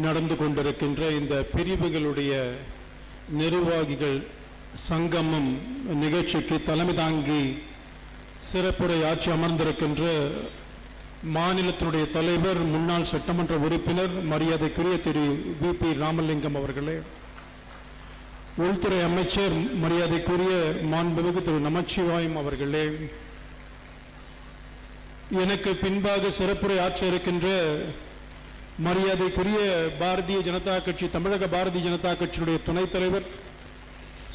நடந்து கொண்டிருக்கின்ற இந்த பிரிவுகளுடைய நிர்வாகிகள் சங்கமம் நிகழ்ச்சிக்கு தலைமை தாங்கி சிறப்புரை ஆட்சி அமர்ந்திருக்கின்ற மாநிலத்தினுடைய தலைவர் முன்னாள் சட்டமன்ற உறுப்பினர் மரியாதைக்குரிய திரு வி.பி. ராமலிங்கம் அவர்களே, உள்துறை அமைச்சர் மரியாதைக்குரிய மாண்புமிகு திரு நமச்சிவாயம் அவர்களே, எனக்கு பின்பாக சிறப்புரை ஆற்ற இருக்கின்ற மரியாதைக்குரிய பாரதிய ஜனதா கட்சி, தமிழக பாரதிய ஜனதா கட்சியுடைய துணைத் தலைவர்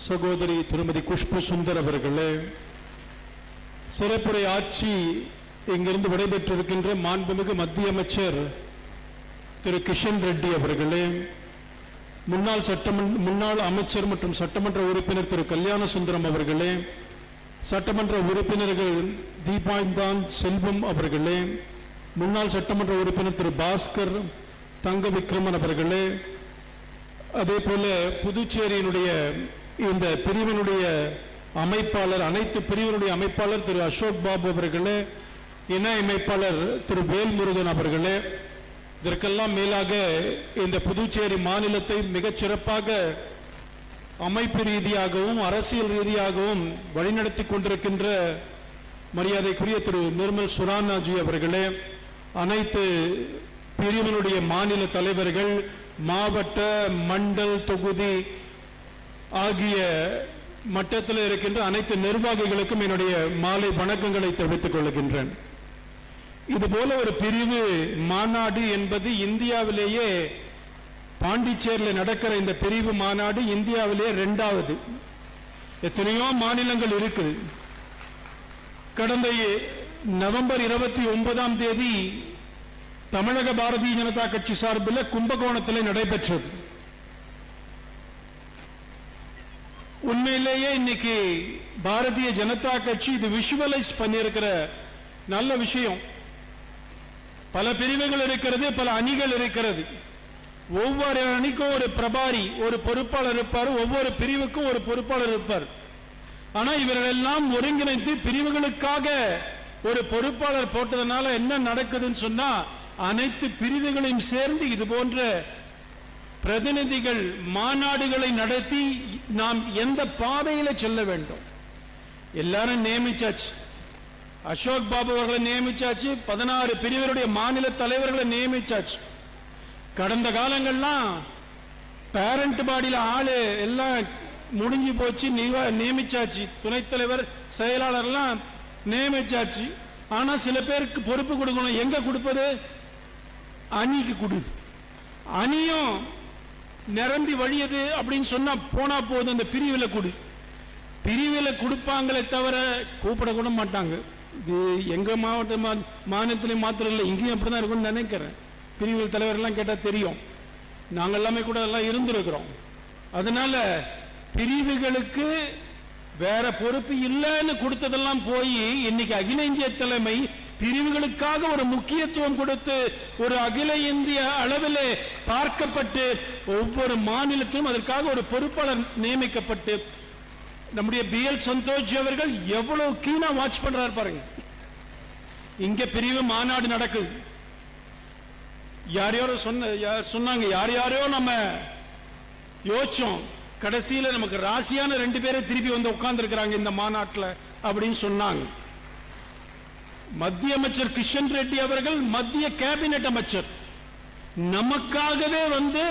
சகோதரி திருமதி குஷ்பு சுந்தர் அவர்களே, சிறப்புரை ஆட்சி இங்கிருந்து விடைபெற்றிருக்கின்ற மாண்புமிகு மத்திய அமைச்சர் திரு கிஷன் ரெட்டி அவர்களே, முன்னாள் அமைச்சர் மற்றும் சட்டமன்ற உறுப்பினர் திரு கல்யாண சுந்தரம் அவர்களே, சட்டமன்ற உறுப்பினர்கள் தீபாய்தான் செல்வம் அவர்களே, முன்னாள் சட்டமன்ற உறுப்பினர் திரு பாஸ்கர் தங்க விக்ரமன் அவர்களே, அதே போல புதுச்சேரியினுடைய இந்த பிரிவினுடைய அமைப்பாளர், அனைத்து பிரிவினுடைய அமைப்பாளர் திரு அசோக் பாபு அவர்களே, இணை அமைப்பாளர் திரு வேல்முருகன் அவர்களே, இதற்கெல்லாம் மேலாக இந்த புதுச்சேரி மாநிலத்தை மிகச் சிறப்பாக அமைப்பு ரீதியாகவும் அரசியல் ரீதியாகவும் வழிநடத்தி கொண்டிருக்கின்ற மரியாதைக்குரிய திரு நிர்மல் சுரானாஜி அவர்களே, அனைத்து பிரிவினுடைய மாநில தலைவர்கள், மாவட்ட மண்டல் தொகுதி ஆகிய மட்டத்தில் இருக்கின்ற அனைத்து நிர்வாகிகளுக்கும் என்னுடைய மாலை வணக்கங்களை தெரிவித்துக் கொள்கின்றேன். இதுபோல ஒரு பிரிவு மாநாடு என்பது இந்தியாவிலேயே பாண்டிச்சேரியில் நடக்கிற இந்த பிரிவு மாநாடு இந்தியாவிலேயே 2வது. எத்தனையோ மாநிலங்கள் இருக்குது. கடந்த நவம்பர் 29ஆம் தேதி தமிழக பாரதிய ஜனதா கட்சி சார்பில் கும்பகோணத்தில் நடைபெற்றது. உண்மையிலேயே இன்னைக்கு பாரதிய ஜனதா கட்சி இது விஷுவலைஸ் பண்ணியிருக்கிற நல்ல விஷயம். பல பிரிவுகள் இருக்கிறது, பல அணிகள் இருக்கிறது. ஒவ்வொரு அணிக்கும் ஒரு பிரபாரி, ஒரு பொறுப்பாளர் இருப்பார், ஒவ்வொரு பிரிவுக்கும் ஒரு பொறுப்பாளர் இருப்பார். ஆனா இவர்கள் எல்லாம் ஒருங்கிணைத்து பிரிவுகளுக்காக ஒரு பொறுப்பாளர் போட்டதனால என்ன நடக்குதுன்னு சொன்னா, அனைத்து பிரிவுகளையும் சேர்ந்து இது போன்ற பிரதிநிதிகள் மாநாடுகளை நடத்தி நாம் எந்த பாதையில செல்ல வேண்டும் எல்லாரும் நியமிச்சாச்சு. அசோக் பாபு அவர்களை நியமிச்சாச்சு, 16 பிரிவுடைய மாநில தலைவர்களை நியமிச்சாச்சு. கடந்த காலங்கள்லாம் பேரண்ட் பாடியில ஆளு எல்லாம் முடிஞ்சு போச்சு, நியமிச்சாச்சு. துணைத் தலைவர் செயலாளர்லாம் நியமிச்சாச்சு. ஆனா சில பேருக்கு பொறுப்பு கொடுக்கணும். எங்க கொடுப்பது? அணிக்கு கொடு. அணியும் நிரம்பி வழியது அப்படின்னு சொன்னா போனா போதும், அந்த பிரிவில் கொடு. பிரிவில் கொடுப்பாங்களே தவிர கூப்பிட கூட மாட்டாங்க. இது எங்க மாநிலத்திலையும் மாத்திரம் இல்லை, இங்கேயும் அப்படிதான் இருக்கும்னு நினைக்கிறேன். பிரிவு தலைவர்லாம் கேட்டால் தெரியும். நாங்கள் எல்லாமே கூட எல்லாம் இருந்திருக்கிறோம். அதனால பிரிவுகளுக்கு வேற பொறுப்பு இல்லைன்னு கொடுத்ததெல்லாம் போய் இன்னைக்கு அகில இந்திய தலைமை பிரிவுகளுக்காக ஒரு முக்கியத்துவம் கொடுத்து ஒரு அகில இந்திய அளவில் பார்க்கப்பட்டு ஒவ்வொரு மாநிலத்திலும் அதற்காக ஒரு பொறுப்பாளர் நியமிக்கப்பட்டு நம்முடைய பி.எல். சந்தோஷ் அவர்கள் எவ்வளவு கீனா வாட்ச் பண்றாரு பாருங்க. இங்க பிரிவு மாநாடு நடக்குது. யாரையோ சொன்னாங்க, யார் யாரையோ நம்ம யோசிச்சோம், கடைசியில நமக்கு ராசியான 2 பேரை திருப்பி வந்து உட்கார்ந்து இருக்கிறாங்க இந்த மாநாட்டில் அப்படின்னு சொன்னாங்க. மத்திய அமைச்சர் கிஷன் ரெட்டி அவர்கள் மத்திய கேபினெட் அமைச்சர் நமக்காகவே வந்து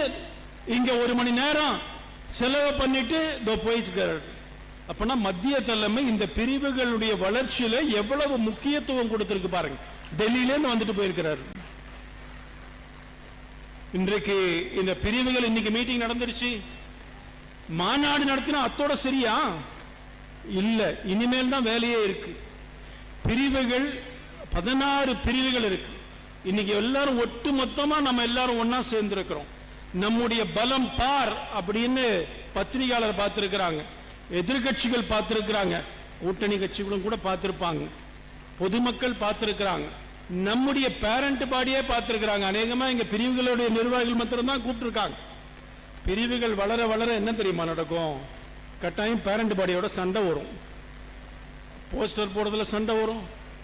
இங்க 1 மணி நேரம் செலவு பண்ணிட்டு போயிட்டு இருக்காரு. அப்பனா மத்திய தலைமை இந்த பிரிவுகளுடைய வளர்ச்சியில எவ்வளவு முக்கியத்துவம் கொடுத்திருக்கு பாருங்க. டெல்லியில வந்துட்டு போயிருக்கிறார். இன்றைக்கு இந்த பிரிவுகள் இன்னைக்கு மீட்டிங் நடந்துருச்சு. மாநாடு நடத்தினா அத்தோட சரியா? இல்ல, இனிமேல் தான் வேலையே இருக்கு. பிரிவுகள் 16 பிரிவுகள் இருக்கு. இன்னைக்கு எல்லாரும் ஒட்டு மொத்தமா நம்ம எல்லாரும் ஒன்னா சேர்ந்திருக்கிறோம். நம்முடைய பலம் பார் அப்படின்னு பத்திரிகையாளர் பார்த்திருக்கிறாங்க, எதிர்கட்சிகள் பார்த்திருக்கிறாங்க, கூட்டணி கட்சிகளும் கூட பார்த்திருப்பாங்க, பொதுமக்கள் பார்த்திருக்கிறாங்க, நம்முடைய பேரண்ட் பாடியே பார்த்திருக்கிறாங்க. அநேகமா இங்க பிரிவுகளுடைய நிர்வாகிகள் மாத்திரம் தான் கூப்பிட்டுருக்காங்க. பிரிவுகள் வளர வளர என்ன தெரியுமா நடக்கும்? கட்டாயம் பேரண்ட் பாடியோட சண்டை வரும், போஸ்டர் போடுறதுல சண்டை வரும்,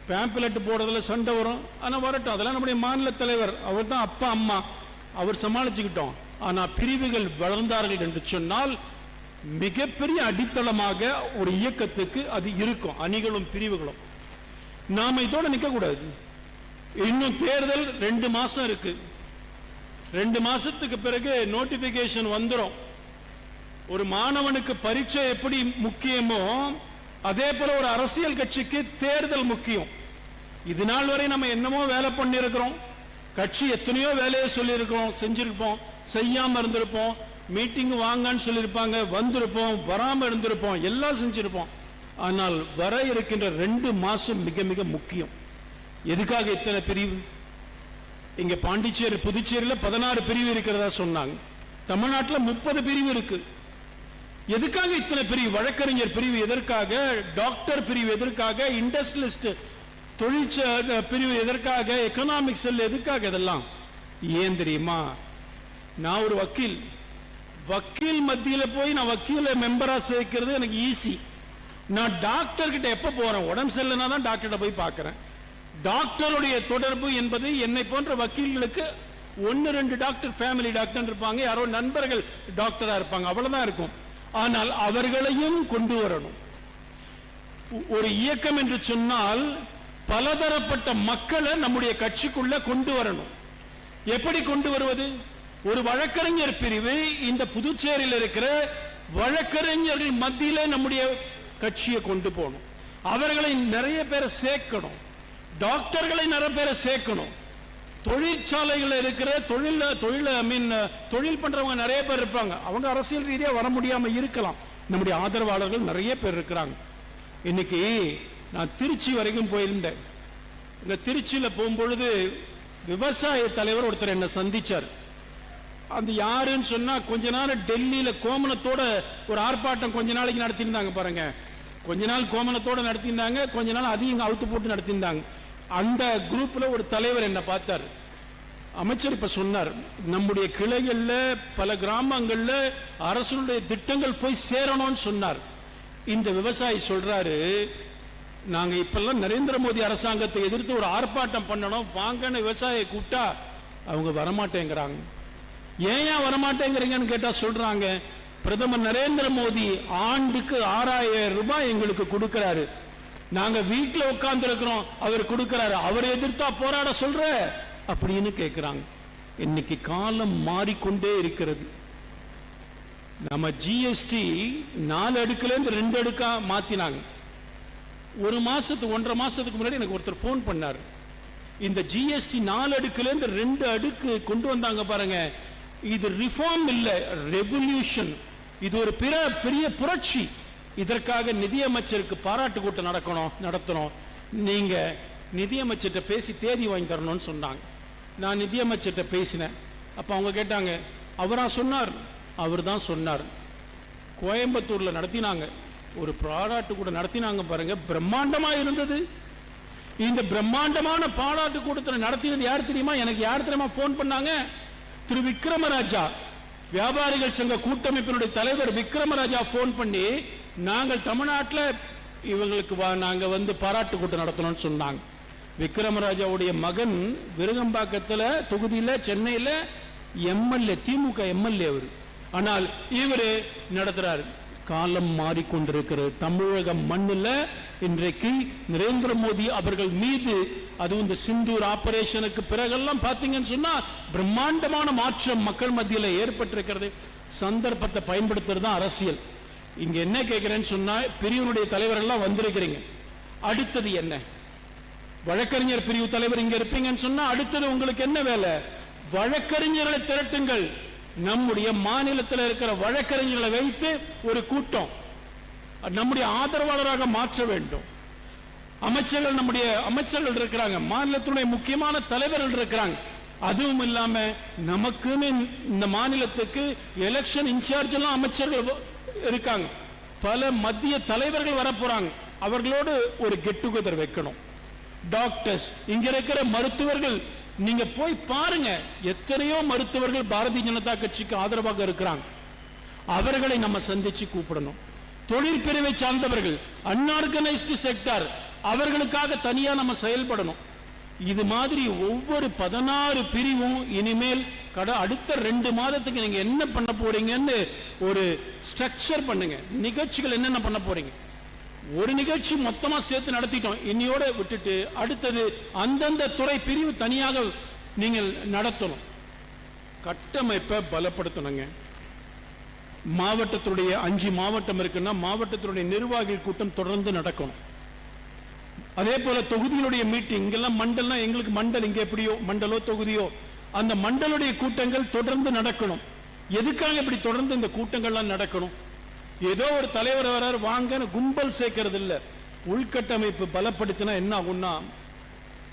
பேம்ப்லெட் போடுறதுல சண்டை வரும். ஆனால் வரட்டும், அதெல்லாம் நம்முடைய மாநில தலைவர், அவர் தான் அப்பா அம்மா. அவர் சமாளிச்சுக்கிட்டோம். ஆனா பிரிவுகள் வளர்ந்தார்கள் என்று சொன்னால் மிகப்பெரிய அடித்தளமாக ஒரு இயக்கத்துக்கு அது இருக்கும். அணிகளும் பிரிவுகளும். நாம இதோட நிக்க கூடாது. இன்னும் தேர்தல் 2 மாசம் இருக்கு. 2 மாசத்துக்கு பிறகு நோட்டிபிகேஷன் வந்துடும். ஒரு மாணவனுக்கு பரீட்சை எப்படி முக்கியமோ அதே போல ஒரு அரசியல் கட்சிக்கு தேர்தல் முக்கியம். இது நாள் வரை நம்ம என்னமோ வேலை பண்ணி இருக்கிறோம். கட்சி எத்தனையோ வேலையை சொல்லி இருக்கிறோம், செஞ்சிருப்போம், செய்யாம இருந்திருப்போம், மீட்டிங் வாங்கன்னு சொல்லியிருப்பாங்க, வந்திருப்போம், வராம இருந்திருப்போம், எல்லாம் செஞ்சிருப்போம். ஆனால் வர இருக்கின்ற 2 மாசம் மிக மிக முக்கியம். எதுக்காக இத்தனை பிரிவு? இங்க பாண்டிச்சேரி புதுச்சேரியில் 16 பிரிவு இருக்கிறதா சொன்னாங்க. தமிழ்நாட்டில் 30 பிரிவு இருக்கு. எதுக்காக இத்தனை பிரிவு? வழக்கறிஞர் பிரிவு எதற்காக? டாக்டர் பிரிவு எதற்காக? இண்டஸ்ட்ரியலிஸ்ட் தொழிற்சாலை பிரிவு எதற்காக? எக்கனாமிக் செல் எதற்காக? இதெல்லாம் ஏன் தெரியுமா? நான் ஒரு வக்கீல் மத்தியில போய் நான் வக்கீல மெம்பரா சேர்க்கிறது எனக்கு ஈஸி. நான் டாக்டர் கிட்ட எப்ப போறேன்? உடம்பு சரியில்லைனா தான் டாக்டர்கிட்ட போய் பார்க்கிறேன். டாக்டருடைய தொடர்பு என்பது என்னை போன்ற வக்கீல்களுக்கு 1-2 டாக்டர் ஃபேமிலி டாக்டர் இருப்பாங்க, யாரோ நண்பர்கள் டாக்டரா இருப்பாங்க, அவ்வளவுதான் இருக்கும். ஆனால் அவர்களையும் கொண்டு வரணும். ஒரு இயக்கம் என்று சொன்னால் பலதரப்பட்ட மக்களை நம்முடைய கட்சிக்குள்ள கொண்டு வரணும். எப்படி கொண்டு வருவது? ஒரு வழக்கறிஞர் பிரிவு இந்த புதுச்சேரியில் இருக்கிற வழக்கறிஞர்கள் மத்தியில நம்முடைய கட்சியை கொண்டு போகணும். அவர்களை நிறைய பேரை சேர்க்கணும். டாக்டர்களை நிறைய பேரை சேர்க்கணும். தொழிற்சாலைகள் இருக்கிற தொழில் பண்றவங்க நிறைய பேர் இருப்பாங்க. அவங்க அரசியல் ரீதியா வர முடியாம இருக்கலாம். நம்முடைய ஆதரவாளர்கள் நிறைய பேர் இருக்கிறாங்க. இன்னைக்கு நான் திருச்சி வரைக்கும் போயிருந்தேன். இந்த திருச்சியில போகும்பொழுது விவசாய தலைவர் ஒருத்தர் என்ன சந்திச்சார். அந்த யாருன்னு சொன்னா, கொஞ்ச நாள் டெல்லியில கோமணத்தோட ஒரு ஆர்ப்பாட்டம் கொஞ்ச நாளைக்கு நடத்திருந்தாங்க பாருங்க. கொஞ்ச நாள் கோமணத்தோட நடத்திருந்தாங்க, கொஞ்ச நாள் அதையும் அவுத்து போட்டு நடத்திருந்தாங்க. அந்த குரூப்ல ஒரு தலைவர் என்ன பார்த்தார். அமைச்சர் இப்ப சொன்னார், நம்முடைய கிளைகள்ல பல கிராமங்கள்ல அரசுடைய திட்டங்கள் போய் சேரணும்னு சொன்னார். இந்த விவசாயி சொல்றாரு, நாங்க இப்பெல்லாம் நரேந்திர மோடி அரசாங்கத்தை எதிர்த்து ஒரு ஆர்ப்பாட்டம் பண்ணணும், வாங்கன்னு விவசாயியை கூப்பிட்டா அவங்க வரமாட்டேங்கிறாங்க. ஏன் வரமாட்டேங்கிறீங்கன்னு கேட்டா சொல்றாங்க, பிரதமர் நரேந்திர மோடி ஆண்டுக்கு 6000 ரூபாய் எங்களுக்கு கொடுக்கிறாரு, நாங்க வீட்டுல உட்கார்ந்து இருக்கிறோம், அவர் கொடுக்கிறாரு, அவரை எதிர்த்தா போராட சொல்ற அப்படின்னு கேட்கிறாங்க. இன்னைக்கு காலம் மாறிக்கொண்டே இருக்கிறது. நம்ம ஜிஎஸ்டி 4 அடுக்குல இருந்து 2 அடுக்கா மாத்தினாங்க. 1.5 மாசத்துக்கு முன்னாடி எனக்கு ஒருத்தர் போன் பண்ணார். இந்த ஜிஎஸ்டி 4 அடுக்குல இருந்து 2 அடுக்கு கொண்டு வந்தாங்க பாருங்க, இது ரிஃபார்ம் இல்ல, ரெவல்யூஷன். இது ஒரு பெரிய புரட்சி. இதற்காக நிதியமைச்சருக்கு பாராட்டு கூட்டம் நடத்தணும், நீங்க நிதியமைச்சர்கிட்ட பேசி தேதி வாங்கி தரணும்னு சொன்னாங்க. நான் நிதியமைச்சர்கிட்ட பேசினேன். அப்ப அவங்க கேட்டாங்க, அவரா சொன்னார்? அவர் தான் சொன்னார். கோயம்புத்தூர்ல நடத்தினாங்க, ஒரு பாராட்டு கூட்டம் நடத்தினாங்க பாருங்க, பிரம்மாண்டமா இருந்தது. இந்த பிரம்மாண்டமான பாராட்டு கூட்டத்தில் நடத்தினது யார் தெரியுமா? எனக்கு யார் தெரியுமா போன் பண்ணாங்க? திரு விக்ரமராஜா, வியாபாரிகள் சங்க கூட்டமைப்பினுடைய தலைவர் விக்ரமராஜா போன் பண்ணி, நாங்கள் தமிழ்நாட்டில் இவங்களுக்கு நாங்க வந்து பாராட்டு கூட்டம் நடத்தணும்னு சொன்னாங்க. விக்ரமராஜாவுடைய மகன் விருகம்பாக்கத்தில் தொகுதியில் சென்னையில் எம்எல்ஏ, திமுக எம்எல்ஏ அவர். ஆனால் இவரு நடத்துறாரு. காலம் மாறிக்கொண்டிருக்கிறது. தமிழக மண்ணில் இன்றைக்கு நரேந்திர மோடி அவர்கள் மீது, அதுவும் இந்த சிந்தூர் ஆபரேஷனுக்கு பிறகெல்லாம் பாத்தீங்கன்னு சொன்னா பிரம்மாண்டமான மாற்றம் மக்கள் மத்தியில் ஏற்பட்டிருக்கிறது. சந்தர்ப்பத்தை பயன்படுத்துறது தான் அரசியல். இங்க என்ன கேட்கிறேன்னு சொன்னா, பிரிவினுடைய தலைவர் எல்லாம் வந்திருக்கிறீங்க, அடுத்தது என்ன? வழக்கறிஞர் பிரிவு தலைவர் இங்க இருப்பீங்கன்னு சொன்னா அடுத்தது உங்களுக்கு என்ன வேலை? வழக்கறிஞர்களை திரட்டுங்கள். நம்முடைய மாநிலத்தில் இருக்கிற வழக்கறிஞர்களை வைத்து ஒரு கூட்டம் நம்முடைய ஆதரவாளராக மாற்ற வேண்டும். அமைச்சர்கள், நம்முடைய அமைச்சர்கள் இருக்கிறாங்க, மாநிலத்துடைய முக்கியமான தலைவர்கள் இருக்கிறாங்க. அதுவும் இல்லாம நமக்குன்னு இந்த மாநிலத்துக்கு எலெக்ஷன் இன்சார்ஜ் எல்லாம் அமைச்சர்கள் இருக்காங்க. பல மத்திய தலைவர்கள் வர போறாங்க. அவர்களோடு ஒரு கெட் டுகெதர் வைக்கணும். டாக்டர்ஸ், இங்க இருக்கிற மருத்துவர்கள், நீங்க போய் பாருங்க, எத்தனையோ மருத்துவர்கள் பாரதிய ஜனதா கட்சிக்கு ஆதரவாக இருக்கிறாங்க. அவர்களை நம்ம சந்திச்சு கூப்பிடணும். தொழில் பிரிவை சார்ந்தவர்கள், அன்ஆர்கனைஸ்டு செக்டார், அவர்களுக்காக தனியா நம்ம செயல்படணும். இது மாதிரி ஒவ்வொரு 16 பிரிவும் இனிமேல் அடுத்த 2 மாதத்துக்கு நீங்க என்ன பண்ண போறீங்கன்னு ஒரு ஸ்ட்ரக்சர் பண்ணுங்க. நிகழ்ச்சிகள் என்னென்ன பண்ண போறீங்க. ஒரு நிகழ்ச்சி மொத்தமா சேர்த்து நடத்திட்டோம், இன்னையோட விட்டுட்டு அடுத்தது அந்தந்த துறை பிரிவு தனியாக நீங்கள் நடத்தணும். கட்டமைப்பை பலப்படுத்தணுங்க. மாவட்டத்துடைய 5 மாவட்டம் இருக்குன்னா மாவட்டத்தினுடைய நிர்வாகிகள் கூட்டம் தொடர்ந்து நடக்கணும். அதே போல தொகுதிகளுடைய மீட்டிங், இங்கெல்லாம் மண்டலம், எங்களுக்கு மண்டல் இங்க எப்படியோ மண்டலோ தொகுதியோ அந்த மண்டலுடைய கூட்டங்கள் தொடர்ந்து நடக்கணும். எதுக்காக இப்படி தொடர்ந்து இந்த கூட்டங்கள்லாம் நடக்கணும்? ஏதோ ஒரு தலைவர் வரார் வாங்க கும்பல் சேர்க்கிறது இல்ல. உள்கட்டமைப்பு பலப்படுத்தினா என்ன ஆகும்னா,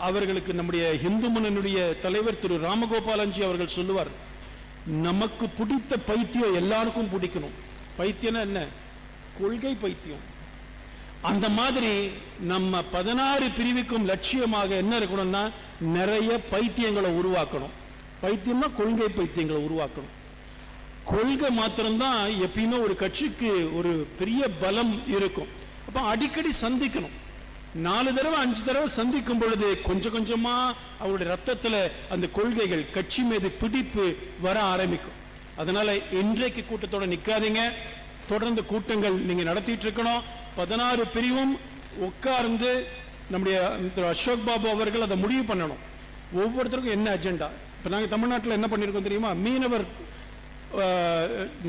அவர்களுக்கு நம்முடைய இந்து முன்னணியுடைய தலைவர் திரு ராமகோபாலன்ஜி அவர்கள் சொல்லுவார், நமக்கு பிடித்த பைத்தியம் எல்லாருக்கும் பிடிக்கணும். பைத்தியம்னா என்ன? கொள்கை பைத்தியம். அந்த மாதிரி நம்ம 16 பிரிவுக்கும் லட்சியமாக என்ன இருக்கணும்னா, நிறைய பைத்தியங்களை உருவாக்கணும். பைத்தியம்னா கொள்கை பைத்தியங்களை உருவாக்கணும். கொள்கை மாத்திரம்தான் எப்பயுமே ஒரு கட்சிக்கு ஒரு பெரிய பலம் இருக்கும். அப்ப அடிக்கடி சந்திக்கணும். 4 தடவை 5 தடவை சந்திக்கும் பொழுது கொஞ்சம் கொஞ்சமா அவருடைய ரத்தத்துல அந்த கொள்கைகள், கட்சி மீது பிடிப்பு வர ஆரம்பிக்கும். அதனால இன்றைக்கு கூட்டத்தோட நிக்காதீங்க, தொடர்ந்து கூட்டங்கள் நீங்க நடத்திட்டு இருக்கணும். 16 பிரிவும் உட்கார்ந்து நம்முடைய அசோக் பாபு அவர்கள் அதை முடிவு பண்ணணும். ஒவ்வொருத்தருக்கும் என்ன அஜெண்டா. இப்ப நாங்க தமிழ்நாட்டில் என்ன பண்ணிருக்கோம் தெரியுமா? மீனவர்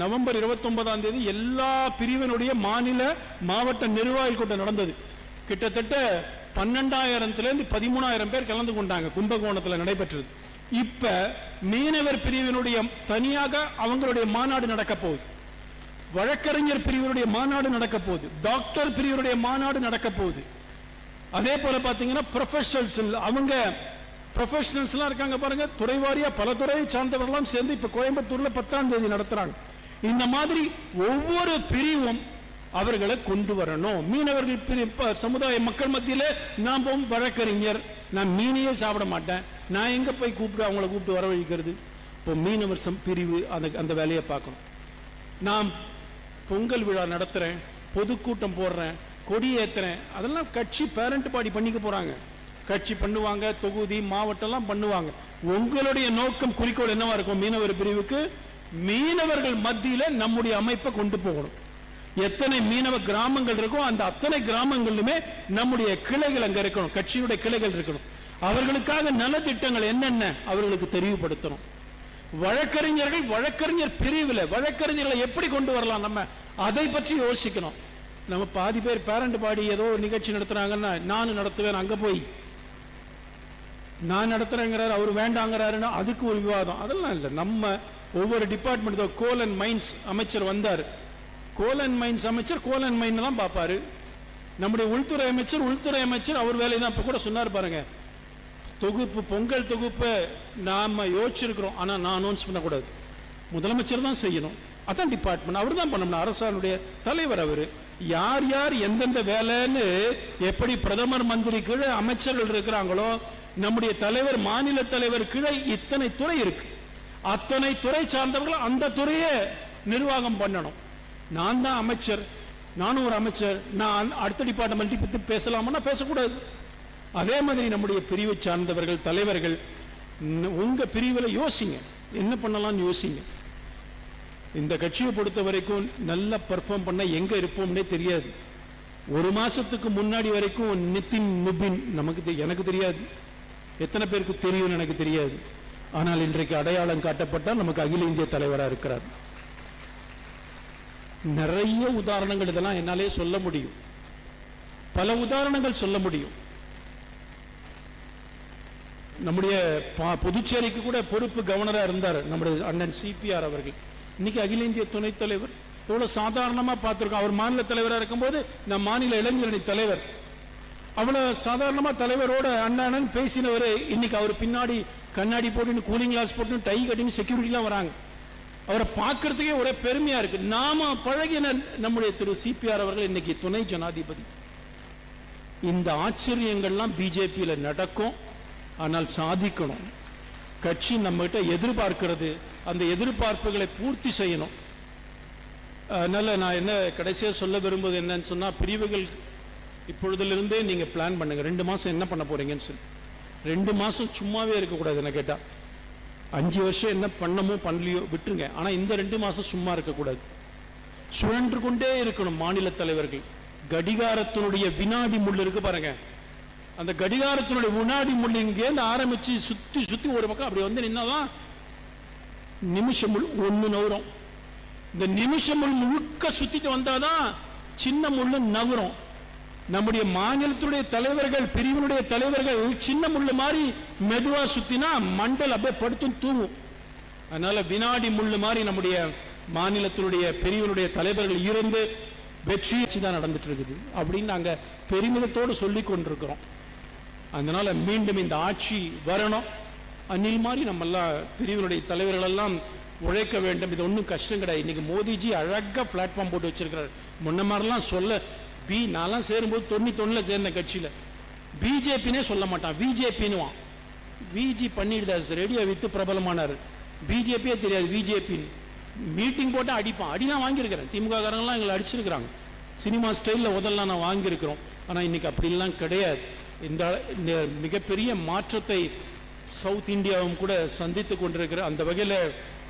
நவம்பர் 29ஆம் தேதி எல்லா பிரிவினுடைய மாநில மாவட்ட நிர்வாகி கூட்டம் நடந்தது. கிட்டத்தட்ட 12,000 13,000 பேர் கலந்து கொண்டாங்க. கும்பகோணத்தில் நடைபெற்றது. இப்ப மீனவர் பிரிவினுடைய தனியாக அவங்களுடைய மாநாடு நடக்க போகுது. வழக்கறிஞர் பிரிவினுடைய மாநாடு நடக்க போகுது. டாக்டர் பிரிவினுடைய மாநாடு நடக்க போகுது. அதே போல பாத்தீங்கன்னா ப்ரொஃபஷனல்ஸ், அவங்க ப்ரொஃபஷனல்ஸ் எல்லாம் இருக்காங்க பாருங்க, துறைவாரியா பல துறையை சார்ந்தவர்களாம் சேர்ந்து இப்ப கோயம்புத்தூர்ல 10ஆம் தேதி நடத்துறாங்க. இந்த மாதிரி ஒவ்வொரு பிரிவும் அவர்களை கொண்டு வரணும். மீனவர்கள் சமுதாய மக்கள் மத்தியில நான் வழக்கறிஞர், நான் மீனையே சாப்பிட மாட்டேன், நான் எங்க போய் கூப்பிட்டு அவங்களை கூப்பிட்டு வரவழைக்கிறது? இப்போ மீனவர் பிரிவு அந்த வேலையை பார்க்கணும். நான் பொங்கல் விழா நடத்துறேன், பொதுக்கூட்டம் போடுறேன், கொடி ஏத்துறேன், அதெல்லாம் கட்சி பேரண்ட் பாடி பண்ணிக்க போறாங்க. கட்சி பண்ணுவாங்க, தொகுதி மாவட்டம் எல்லாம் பண்ணுவாங்க. உங்களுடைய நோக்கம், குறிக்கோள் என்னவா இருக்கும்? மீனவர் பிரிவுக்கு மீனவர்கள் மத்தியில நம்முடைய அமைப்பை கொண்டு போகணும். எத்தனை மீனவ கிராமங்கள் இருக்கோ அந்த அத்தனை கிராமங்களிலுமே நம்முடைய கிளைகள் அங்க இருக்கணும், கட்சியுடைய கிளைகள் இருக்கணும். அவர்களுக்காக நலத்திட்டங்கள் என்னென்ன அவர்களுக்கு தெரிவுபடுத்தணும். வழக்கறிஞர்கள் வழக்கறிஞர் பிரிவில் வழக்கறிஞர்களை எப்படி கொண்டு வரலாம், நம்ம அதை பற்றி யோசிக்கணும். நம்ம பாதி பேர் பேரண்ட் பாடி ஏதோ நிகழ்ச்சி நடத்துறாங்கன்னா நானும் நடத்துவேன், அங்க போய் நான் நடத்துறேங்கிறாரு, அவர் வேண்டாங்கிறாருன்னா அதுக்கு ஒரு விவாதம். அதெல்லாம் இல்லை. நம்ம ஒவ்வொரு டிபார்ட்மெண்ட், கோல் அண்ட் மைன்ஸ் அமைச்சர் வந்தார், கோல் அண்ட் மைன்ஸ் அமைச்சர் கோல் அண்ட் மைன் தான் பார்ப்பாரு. நம்முடைய உள்துறை அமைச்சர் அவர் வேலை தான். இப்ப கூட சொன்னார் பாருங்க, தொகுப்பு பொங்கல் தொகுப்பு நாம யோசிச்சிருக்கிறோம், ஆனா நான் அனௌன்ஸ் பண்ணக்கூடாது, முதலமைச்சர் தான் செய்யணும். அதான் டிபார்ட்மெண்ட், அவர் தான் பண்ணணும். அரசாணுடைய தலைவர் அவரு. யார் யார் எந்தெந்த வேலைன்னு எப்படி பிரதமர் மந்திரி கீழே அமைச்சர்கள் இருக்கிறாங்களோ, நம்முடைய தலைவர் மாநில தலைவர் கீழே இத்தனை துறை இருக்கு. அத்தனை துறை சார்ந்தவர்கள் அந்த துறையை நிர்வாகம் பண்ணணும். நான் தான் அமைச்சர், நானும் ஒரு அமைச்சர், நான் அடுத்த டிபார்ட்மெண்ட் பத்தி பேசலாமா? பேசக்கூடாது. அதே மாதிரி நம்முடைய பிரிவை சார்ந்தவர்கள் தலைவர்கள் உங்க பிரிவில் யோசிங்க, என்ன பண்ணலாம்னு யோசிங்க. இந்த கட்சியை பொறுத்த வரைக்கும் நல்லா பெர்ஃபார்ம் பண்ண எங்க இருப்போம்னே தெரியாது. ஒரு மாசத்துக்கு முன்னாடி வரைக்கும் நிதின் நுபின் எனக்கு தெரியாது, எத்தனை பேருக்கு தெரியும் எனக்கு தெரியாது. ஆனால் இன்றைக்கு அடையாளம் காட்டப்பட்டால் நமக்கு அகில இந்திய தலைவராக இருக்கிறார். நிறைய உதாரணங்கள் இதெல்லாம் என்னாலே சொல்ல முடியும், பல உதாரணங்கள் சொல்ல முடியும். நம்முடைய புதுச்சேரிக்கு கூட பொறுப்பு கவர்னரா இருந்தார் நம்முடைய அண்ணன் சிபிஆர் அவர்கள். இன்னைக்கு அகில இந்திய துணைத் தலைவர். எவ்வளவு சாதாரணமா பார்த்திருக்கோம். அவர் மாநில தலைவராக இருக்கும்போது நம் மாநில இளைஞரணி தலைவர், அவ்வளவு சாதாரணமா தலைவரோட அண்ணன் பேசினவர். இன்னைக்கு அவர் பின்னாடி கண்ணாடி போட்டு கூலிங் கிளாஸ் போட்டு டை கட்டின்னு செக்யூரிட்டிலாம் வராங்க. அவரை பார்க்கறதுக்கே ஒரே பெருமையா இருக்கு. நாம பழகின நம்முடைய திரு சிபிஆர் அவர்கள் இன்னைக்கு துணை ஜனாதிபதி. இந்த ஆச்சரியங்கள்லாம் பிஜேபியில நடக்கும், ஆனால் சாதிக்கணும். கட்சி நம்ம கிட்ட எதிர்பார்க்கிறது, அந்த எதிர்பார்ப்புகளை பூர்த்தி செய்யணும். அதனால நான் என்ன கடைசியாக சொல்ல விரும்புவது என்னன்னு சொன்னா, பிரிவுகள் இப்பொழுதிலிருந்தே நீங்க பிளான் பண்ணுங்க. 2 மாசம் என்ன பண்ண போறீங்கன்னு சொல்லி 2 மாசம் சும்மாவே இருக்கக்கூடாது. என்ன கேட்டா 5 வருஷம் என்ன பண்ணமோ பண்ணலையோ விட்டுருங்க. ஆனா இந்த 2 மாசம் சும்மா இருக்கக்கூடாது, சுழன்று கொண்டே இருக்கணும். மாநில தலைவர்கள் கடிகாரத்தினுடைய வினாடி முள் இருக்கு பாருங்க, அந்த கடிகாரத்தினுடைய வினாடி முள் இங்கேருந்து ஆரம்பிச்சு சுத்தி சுத்தி ஒரு பக்கம் அப்படி வந்து நின்னாதான் நிமிஷம் முள் ஒண்ணு நவரும். இந்த நிமிஷம் முள் முழுக்க சுத்திட்டு வந்தாதான் சின்ன முள்ளு நவரும். நம்முடைய மாநிலத்துடைய தலைவர்கள், பிரிவினுடைய தலைவர்கள் சின்ன முள்ளு மாதிரி மெதுவா சுத்தினா மண்டல் அப்படியே படுத்தும் தூங்கும். அதனால வினாடி முள்ளு மாதிரி நம்முடைய மாநிலத்தினுடைய பிரிவினுடைய தலைவர்கள் இருந்து வெற்றி தான் நடந்துட்டு இருக்குது அப்படின்னு நாங்க பெருமிதத்தோடு சொல்லி கொண்டிருக்கிறோம். அதனால மீண்டும் இந்த ஆட்சி வரணும். அணில் மாதிரி நம்ம எல்லாம் பிரிவினுடைய தலைவர்கள் எல்லாம் உழைக்க வேண்டும். இது ஒன்றும் கஷ்டம் கிடையாது. இன்னைக்கு மோடிஜி அழகா பிளாட்ஃபார்ம் போட்டு வச்சிருக்கிறார். முன்ன மாதிரிலாம் சொல்ல நான்லாம் சேரும்போது 91 சேர்ந்த கட்சியில பிஜேபினே சொல்ல மாட்டான், பிஜேபின்னுவான். விஜி பண்ணிட்டு ரேடியோ வித்து பிரபலமானார், பிஜேபியே தெரியாது பிஜேபின்னு. மீட்டிங் போட்டு அடிப்பான், அடிலாம் வாங்கியிருக்கிறேன். திமுக காரங்களாம் எங்களை அடிச்சிருக்கிறாங்க, சினிமா ஸ்டைலில் உதல்லாம் நான் வாங்கியிருக்கிறோம். ஆனால் இன்னைக்கு அப்படிலாம் கிடையாது. இந்த மிகப்பெரிய மாற்றத்தை சவுத் இந்தியாவும் கூட சந்தித்து கொண்டிருக்கிற அந்த வகையில்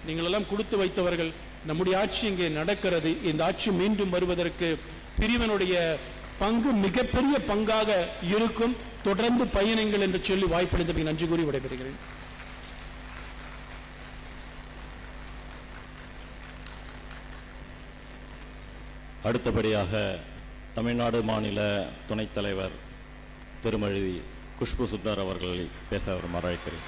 நீங்களெல்லாம் கொடுத்து வைத்தவர்கள். நம்முடைய ஆட்சி இங்கே நடக்கிறது. இந்த ஆட்சி மீண்டும் வருவதற்கு பிரிவினுடைய பங்கு மிகப்பெரிய பங்காக இருக்கும். தொடர்ந்து பயணிங்கள் என்று சொல்லி வாய்ப்பளித்தமைக்கு நன்றி கூறி விடைபெறுகிறேன். அடுத்தபடியாக தமிழ்நாடு மாநில துணைத் தலைவர் திருமதி குஷ்பு சுந்தர் அவர்களை பேச வருமாறு அழைக்கிறேன்.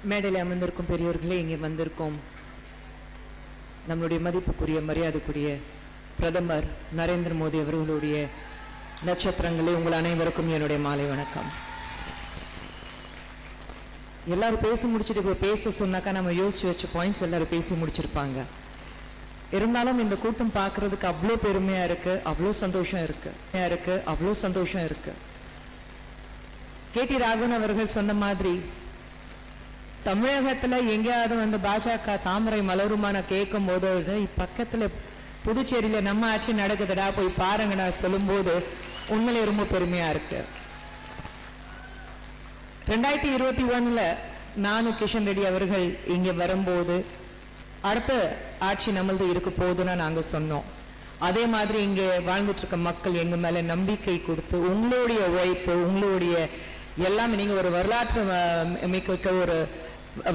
மேடையில் அமர்ந்திருக்கும் பெரியோர்களே, இங்கே வந்திருக்கும் நம்மளுடைய மதிப்புக்குரிய மரியாதைக்குரிய பிரதமர் நரேந்திர மோடி அவர்களுடைய நட்சத்திரங்களே, உங்கள் அனைவருக்கும் என்னுடைய மாலை வணக்கம். எல்லாரும் பேசி முடிச்சுட்டு பேச சொன்னாக்கா நம்ம யோசிச்சு வச்ச பாயிண்ட்ஸ் எல்லாரும் பேசி முடிச்சிருப்பாங்க. இருந்தாலும் இந்த கூட்டம் பார்க்கறதுக்கு அவ்வளோ பெருமையா இருக்கு, அவ்வளோ சந்தோஷம் இருக்கு, அவ்வளோ சந்தோஷம் இருக்கு. கேடி ராகவன் அவர்கள் சொன்ன மாதிரி தமிழகத்துல எங்கேயாவது வந்து பாஜக தாமரை மலருமான கேட்கும் போது பக்கத்துல புதுச்சேரியில நம்ம ஆட்சி நடக்குதுடா போய் பாருங்கடா சொல்லும் போது உண்மையிலே ரொம்ப பெருமையா இருக்கு. 2021 நானும் கிஷன் ரெட்டி அவர்கள் இங்க வரும்போது அடுத்த ஆட்சி நம்மளது இருக்க போதுன்னா நாங்க சொன்னோம். அதே மாதிரி இங்க வாழ்ந்துட்டு இருக்க மக்கள் எங்க மேல நம்பிக்கை கொடுத்து உங்களுடைய உழைப்பு, உங்களுடைய எல்லாமே நீங்க ஒரு வரலாற்று மிக்க ஒரு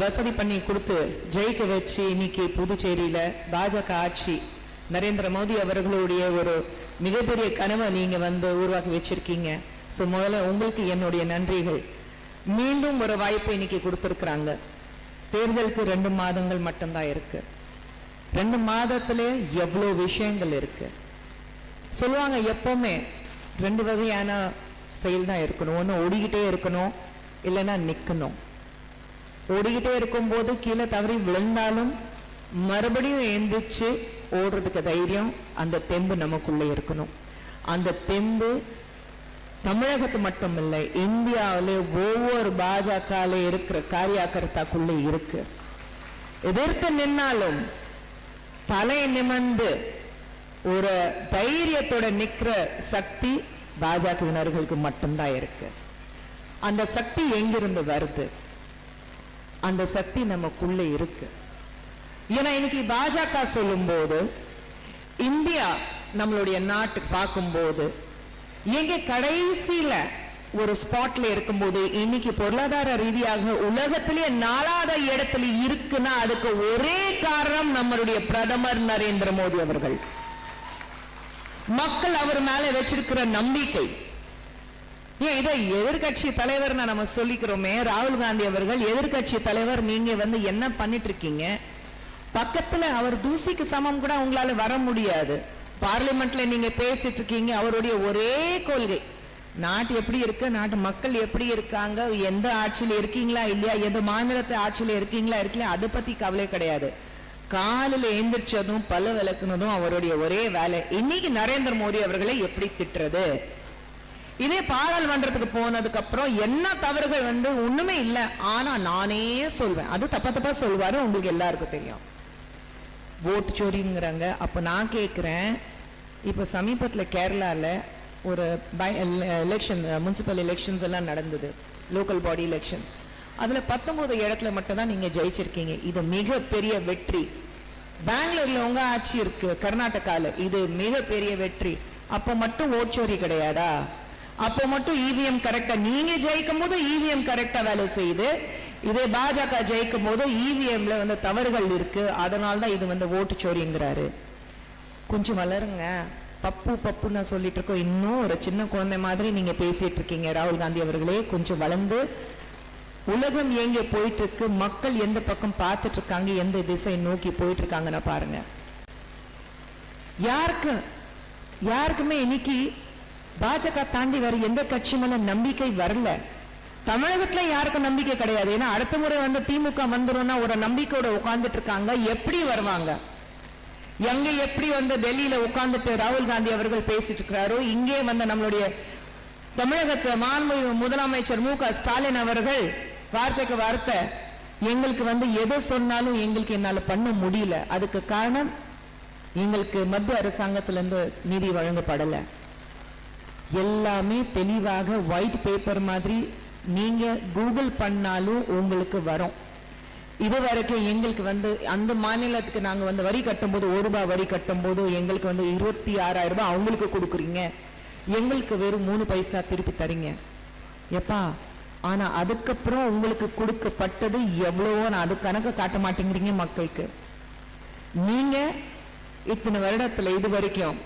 வசதி பண்ணி கொடுத்து ஜெயிக்க வச்சு இன்னைக்கு புதுச்சேரியில பாஜக ஆட்சி நரேந்திர மோடி அவர்களுடைய ஒரு மிகப்பெரிய கனவை நீங்க வந்து உருவாக்கி வச்சிருக்கீங்க. ஸோ முதல்ல உங்களுக்கு என்னுடைய நன்றிகள். மீண்டும் ஒரு வாய்ப்பை இன்னைக்கு கொடுத்திருக்கிறாங்க. தேர்தலுக்கு 2 மாதங்கள் மட்டும்தான் இருக்கு. 2 மாதத்திலே எவ்வளவு விஷயங்கள் இருக்கு. சொல்லுவாங்க எப்பவுமே 2 வகையான செயல் தான் இருக்கணும். ஒன்று ஓடிக்கிட்டே இருக்கணும், இல்லைன்னா நிக்கணும். ஓடிக்கிட்டே இருக்கும் போது கீழே தவறி விழுந்தாலும் மறுபடியும் எந்திரிச்சு ஓடுறதுக்கு தைரியம், அந்த தெம்பு நமக்குள்ளே இருக்கணும். அந்த தெம்பு தமிழகத்து மட்டும் இல்லை, இந்தியாவிலே ஒவ்வொரு பாஜக இருக்கிற காரியகர்த்தாக்குள்ளே இருக்கு. எதிர்த்து நின்னாலும் தலை நிமிர்ந்து ஒரு தைரியத்தோட நிக்கிற சக்தி பாஜகவினர்களுக்கு மட்டும்தான் இருக்கு. அந்த சக்தி எங்கிருந்து வருது? அந்த சக்தி நமக்குள்ளே இருக்கு. ஏன்னா இன்னைக்கு பாஜக சொல்லும் போது இந்தியா நம்மளுடைய நாட்டுக்கு பார்க்கும்போது எங்க கடைசியில ஒரு ஸ்பாட்ல இருக்கும்போது இன்னைக்கு பொருளாதார ரீதியாக உலகத்திலே 4வது இடத்துல இருக்குன்னா அதுக்கு ஒரே காரணம் நம்மளுடைய பிரதமர் நரேந்திர மோடி அவர்கள். மக்கள் அவர் மேல வச்சிருக்கிற நம்பிக்கை. ஏன் இதை எதிர்கட்சி தலைவர் நம்ம சொல்லிக்கிறோமே, ராகுல் காந்தி அவர்கள் எதிர்கட்சி தலைவர், நீங்க வந்து என்ன பண்ணிட்டு இருக்கீங்க? பக்கத்துல அவர் தூசிக்கு சமம் கூட உங்களால வர முடியாது. பார்லிமெண்ட்ல நீங்க பேசிட்டு இருக்கீங்க. அவருடைய ஒரே கொள்கை, நாட்டு எப்படி இருக்கு, நாட்டு மக்கள் எப்படி இருக்காங்க, எந்த ஆட்சியில இருக்கீங்களா இல்லையா, எந்த மாநிலத்தை ஆட்சியில இருக்கீங்களா இருக்கல, அதை பத்தி கவலை கிடையாது. காலில் எழுந்திரிச்சதும் பல்ல விளக்குனதும் அவருடைய ஒரே வேலை. இன்னைக்கு நரேந்திர மோடி அவர்களை எப்படி திட்டுறது? இதே பாராளுமன்றத்துக்கு போனதுக்கு அப்புறம் என்ன தவறுகள் வந்து ஒண்ணுமே இல்லை, ஆனா நானே சொல்வேன், அது தப்பா சொல்வாரு, உங்களுக்கு எல்லாருக்கும் தெரியும். ஓட்டு சோரிங்கிறாங்க. அப்போ நான் கேட்குறேன், இப்போ சமீபத்தில் கேரளாவில் ஒரு எலெக்ஷன், முனிசிபல் எலெக்ஷன்ஸ் எல்லாம் நடந்தது, லோக்கல் பாடி எலெக்ஷன்ஸ். அதில் 19 இடத்துல மட்டும் தான் நீங்கள் ஜெயிச்சிருக்கீங்க. இது மிகப்பெரிய வெற்றி. பெங்களூர்ல உங்க ஆட்சி இருக்கு, கர்நாடகால, இது மிகப்பெரிய வெற்றி. அப்போ மட்டும் ஓட்சோரி கிடையாதா? அப்போ மட்டும் இவிஎம் கரெக்டா, நீங்க ஜெயிக்கும் போது இவிஎம் கரெக்டா வேலை செய்யுது, இதே பாஜக ஜெயிக்கும் போது இவிஎம்ல வந்து தவறுகள் இருக்கு, அதனால தான் இது வந்து ஓட்டுச்சோரிங்கிறாரு. கொஞ்சம் வளருங்க. பப்பு பப்புன்னு சொல்லிட்டு இருக்கோம், இன்னும் ஒரு சின்ன குழந்தை மாதிரி நீங்க பேசிட்டு இருக்கீங்க. ராகுல் காந்தி அவர்களே, கொஞ்சம் வளர்ந்து, உலகம் எங்க போயிட்டு இருக்கு, மக்கள் எந்த பக்கம் பார்த்துட்டு இருக்காங்க, எந்த திசை நோக்கி போயிட்டு இருக்காங்கன்னு பாருங்க. யாருக்குமே இன்னைக்கு பாஜக தாண்டி வேற எந்த கட்சி மேல நம்பிக்கை வரல. தமிழகத்துல யாருக்கும் நம்பிக்கை கிடையாது. ஏன்னா அடுத்த முறை வந்து திமுக வந்துரும்னா ஒரு நம்பிக்கையோட உட்கார்ந்துட்டு இருக்காங்க. எப்படி வருவாங்க? எங்க எப்படி வந்து டெல்லியில உட்கார்ந்துட்டு ராகுல் காந்தி அவர்கள் பேசிட்டு இருக்கிறாரோ, இங்கே வந்து நம்மளுடைய தமிழகத்து மாண்புமிகு முதலமைச்சர் மு க ஸ்டாலின் அவர்கள் வார்த்தைக்கு வார்த்தை எங்களுக்கு வந்து எதை சொன்னாலும் எங்களுக்கு என்னால பண்ண முடியல. அதுக்கு காரணம் எங்களுக்கு மத்திய அரசாங்கத்திலிருந்து நிதி வழங்கப்படல. எல்லாமே தெளிவாக ஒயிட் பேப்பர் மாதிரி நீங்க கூகுள் பண்ணாலும் உங்களுக்கு வரும். இது வரைக்கும் எங்களுக்கு வந்து அந்த மாநிலத்துக்கு நாங்க வந்து வரி கட்டும்போது, 1 ரூபாய் வரி கட்டும்போது எங்களுக்கு வந்து 26,000 ரூபாய் அவங்களுக்கு கொடுக்குறீங்க, எங்களுக்கு வெறும் 3 பைசா திருப்பி தரீங்க எப்பா. ஆனா அதுக்கப்புறம் உங்களுக்கு கொடுக்கப்பட்டது எவ்வளவோ, அது கணக்கு காட்ட மாட்டேங்கிறீங்க மக்களுக்கு. நீங்க இத்தனை வருடத்துல இது வரைக்கும்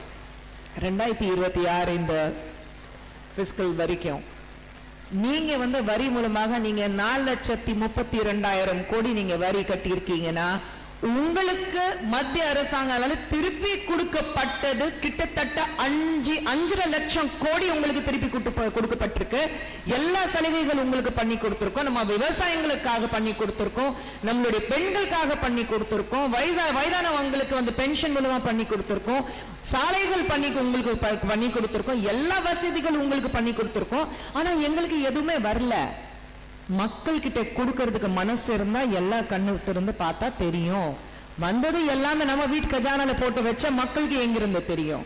2026 இந்த பிஸ்கல் வரைக்கும் நீங்க வந்து வரி மூலமாக நீங்க 4,32,000 கோடி நீங்க வரி கட்டி இருக்கீங்கன்னா, உங்களுக்கு மத்திய அரசாங்கம் திருப்பி கொடுக்கப்பட்டது கிட்டத்தட்ட 5.5 லட்சம் கோடி உங்களுக்கு திருப்பி கொடுக்கப்பட்டிருக்கு. எல்லா சலுகைகள் உங்களுக்கு பண்ணி கொடுத்திருக்கோம். நம்ம விவசாயிகளுக்காக பண்ணி கொடுத்திருக்கோம், நம்மளுடைய பெண்களுக்காக பண்ணி கொடுத்திருக்கோம், வயதானவங்களுக்கு வந்து பென்ஷன் மூலமா பண்ணி கொடுத்திருக்கோம், சாலைகள் உங்களுக்கு பண்ணி கொடுத்திருக்கோம், எல்லா வசதிகளும் உங்களுக்கு பண்ணி கொடுத்திருக்கோம். ஆனா எங்களுக்கு எதுவுமே வரல. மக்கள் கிட்ட கொடுக்கறதுக்கு மனசு இருந்தா எல்லா கண்ணு திறந்து பார்த்தா தெரியும். வந்தது எல்லாமே நம்ம வீட்டு கஜானால போட்டு வச்ச மக்களுக்கு எங்கிருந்து தெரியும்.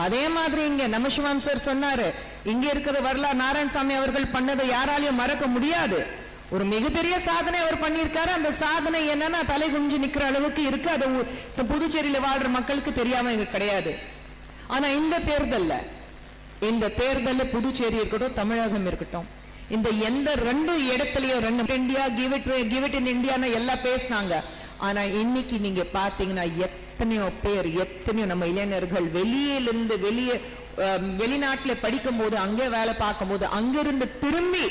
அதே மாதிரி இங்க நம்ம சிவம் சார் சொன்னாரு, இங்க இருக்கிற வரலாறு நாராயணசாமி அவர்கள் பண்ணதை யாராலையும் மறக்க முடியாது. ஒரு மிகப்பெரிய சாதனை அவர் பண்ணியிருக்காரு. அந்த சாதனை என்னன்னா தலை குஞ்சு நிக்கிற அளவுக்கு இருக்கு. அது புதுச்சேரியில வாழ்ற மக்களுக்கு தெரியாம கிடையாது. ஆனா இந்த தேர்தல்ல புதுச்சேரி இருக்கட்டும், தமிழகம் இருக்கட்டும், இந்த எந்த 2 இடத்துலயும் இந்தியா கிவ் இட் இன் இந்தியான்னு எல்லாம் பேசினாங்க. ஆனா இன்னைக்கு நீங்க பாத்தீங்கன்னா எத்தனையோ பேர், எத்தனையோ நம்ம இளைஞர்கள் வெளிநாட்டுல படிக்கும் போது, அங்கே வேலை பார்க்கும் போது, அங்கிருந்து திரும்பி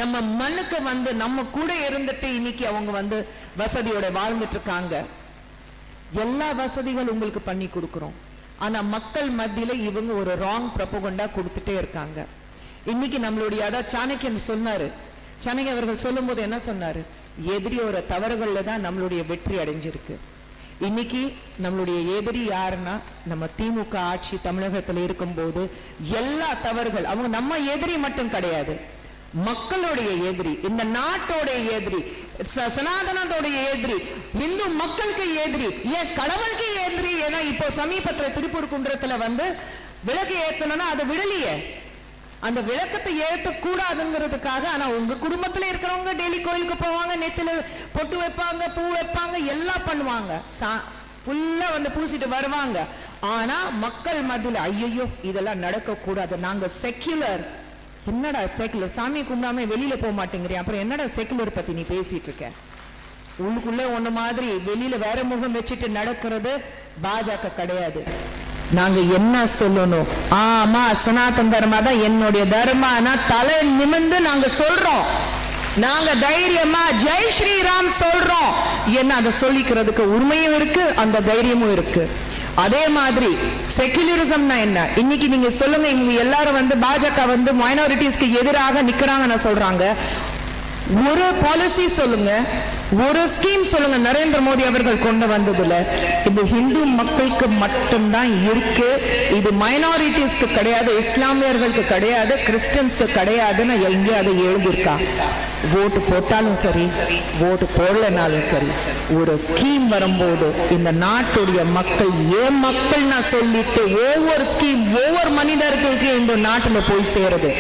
நம்ம மண்ணுக்கு வந்து நம்ம கூட இருந்துட்டு இன்னைக்கு அவங்க வந்து வசதியோட வாழ்ந்துட்டு இருக்காங்க. எல்லா வசதிகள் உங்களுக்கு பண்ணி கொடுக்கிறோம். ஆனா மக்கள் மத்தியில இவங்க ஒரு ராங் ப்ரொபகண்டா கொடுத்துட்டே இருக்காங்க. இன்னைக்கு நம்மளுடைய அதான் சாணக்கியன் சொன்னாரு, சாணக்கிய அவர்கள் சொல்லும் போது என்ன சொன்னாரு, எதிரியோட தவறுகள்ல தான் நம்மளுடைய வெற்றி அடைஞ்சிருக்கு. இன்னைக்கு நம்மளுடைய எதிரி யாருன்னா நம்ம திமுக ஆட்சி தமிழகத்தில் இருக்கும் போது எல்லா தவறுகள், அவங்க நம்ம எதிரி மட்டும் கிடையாது, மக்களுடைய எதிரி, இந்த நாட்டோடைய எதிரி, சனாதனத்தோடைய எதிரி, இந்து மக்களுக்கு எதிரி, ஏன் கடவுளுக்கு எதிரி. ஏன்னா இப்போ சமீபத்துல திருப்பூர் குன்றத்துல வந்து விளக்கு ஏத்தணும்னா அதை விடலையே, அந்த விளக்கத்தை ஏற்ற கூடாதுங்கிறதுக்காக. ஆனா உங்க குடும்பத்துல இருக்கிறவங்க டெய்லி கோயிலுக்கு போவாங்க, நெத்தில பொட்டு வைப்பாங்க, பூ வைப்பாங்க, எல்லாம் பண்ணுவாங்க, ஃபுல்லா வந்து பூசிட்டு வருவாங்க. ஆனா மக்கள் மத்தியில ஐயோ இதெல்லாம் நடக்க கூடாது, நாங்க செக்யுலர். என்னடா செக்குலர்? சாமி கும்பிடாம வெளியில போக மாட்டேங்கிறேன், அப்புறம் என்னடா செக்குலர் பத்தி நீ பேசிட்டு இருக்க? உள்ளுக்குள்ள ஒண்ணு மாதிரி வெளியில வேற முகம் வச்சுட்டு நடக்கிறது பாஜக கிடையாது. நாங்க என்ன சொல்லணும்? ஆமா, சனாதன தர்மா தான் என்னுடைய தர்மானா தலை நிமிர்ந்து நாங்க சொல்றோம். நாங்க தைரியமா ஜெய் ஸ்ரீராம் சொல்றோம். என்ன அதை சொல்லிக்கிறதுக்கு உரிமையும் இருக்கு, அந்த தைரியமும் இருக்கு. அதே மாதிரி செகுலரிசம்னா என்ன? இன்னைக்கு நீங்க சொல்லுங்க, இங்க எல்லாரும் வந்து பாஜக வந்து மைனாரிட்டிஸ்க்கு எதிராக நிக்கிறாங்கன்னு சொல்றாங்க. ஒரு பாலிசி சொல்லுங்க, ஒரு ஸ்கீம் சொல்லுங்க நரேந்திர மோடி அவர்கள் கொண்டு வந்ததுல. இது ஹிந்து மக்களுக்கு மட்டும்தான் இருக்கு, இது மைனாரிட்டிஸ்க்கு கிடையாது, இஸ்லாமியர்களுக்கு கிடையாது, கிறிஸ்டியன்ஸ்க்கு கிடையாதுன்னு எங்கேயாவது எழுதியிருக்கா? ஓட்டு போட்டாலும் சரி, ஓட்டு போடலனாலும் சரி, ஒரு ஸ்கீம் வரும்போது இந்த நாட்டுடைய மக்கள் ஏன் மக்கள் நான் சொல்லிட்டு ஒவ்வொரு ஸ்கீம் ஒவ்வொரு மனிதர்களுக்கு இந்த நாட்டில் போய் சேருது.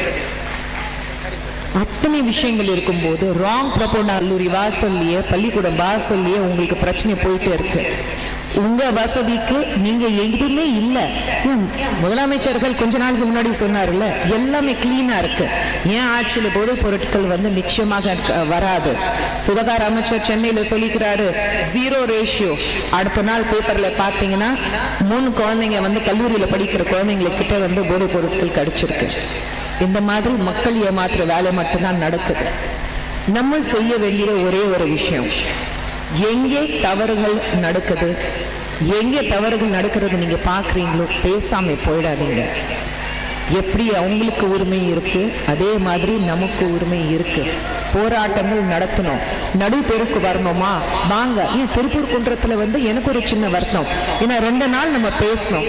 அத்தனை விஷயங்கள் இருக்கும்போது ராங் ப்ரப்போர்ட் கல்லூரி வாசல்லையே பள்ளிக்கூடம் வாசல்லையே உங்களுக்கு பிரச்சனை போயிட்டே இருக்கு. உங்க வசதிக்கு நீங்க எதுவுமே இல்லை. முதலமைச்சர்கள் கொஞ்ச நாளுக்கு முன்னாடி சொன்னார்ல, எல்லாமே கிளீனா இருக்கு. ஏன் ஆட்சியில் போதைப் பொருட்கள் நிச்சயமாக வராது. சுகாதார அமைச்சர் சென்னையில சொல்லிக்கிறாரு 0 ரேஷியோ. அடுத்த நாள் பேப்பர்ல பாத்தீங்கன்னா 3 குழந்தைங்க கல்லூரியில படிக்கிற குழந்தைங்களுக்கிட்ட போதைப் பொருட்கள் கிடைச்சிருக்கு. இந்த மாதிரி மக்கள் ஏமாத்துற வேலை மட்டும்தான் நடக்குது. நம்ம செய்ய வேண்டிய ஒரே ஒரு விஷயம், எங்கே தவறுகள் நடக்குது, எங்கே தவறுகள் நடக்கிறது நீங்க பாக்குறீங்களோ பேசாம போயிடாதீங்க. எப்படி அவங்களுக்கு உரிமை இருக்கு அதே மாதிரி நமக்கு உரிமை இருக்கு. போராட்டங்கள் நடத்தணும், நடுப்பெருக்கு வரணுமா வாங்க. ஏன் திருப்பூர் குன்றத்துல எனக்கு ஒரு சின்ன வருத்தம், ஏன்னா 2 நாள் நம்ம பேசணும்,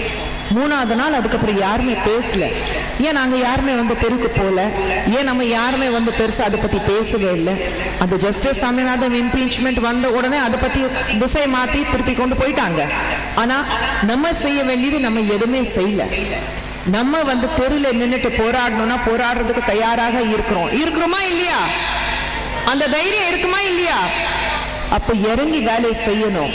3ஆவது நாள் அதுக்கப்புறம் யாருமே பேசல. ஏன் நாங்க யாருமே தெருக்கு போல, ஏன் நம்ம யாருமே பெருசா அதை பத்தி பேசவே இல்லை. அந்த ஜஸ்டிஸ் சாமிநாதன் இம்பீச்மெண்ட் வந்த உடனே அதை பத்தி திசை மாத்தி திருப்பி கொண்டு போயிட்டாங்க. ஆனா நம்ம செய்ய வேண்டியது நம்ம எதுவுமே செய்யல. நம்ம தெருல நின்னுட்டு போராடணும்னா போராடுறதுக்கு தயாராக இருக்கிறோமா இல்லையா? அந்த தைரியம் இருக்குமா இல்லையா? அப்ப இறங்கி வேலை செய்யணும்.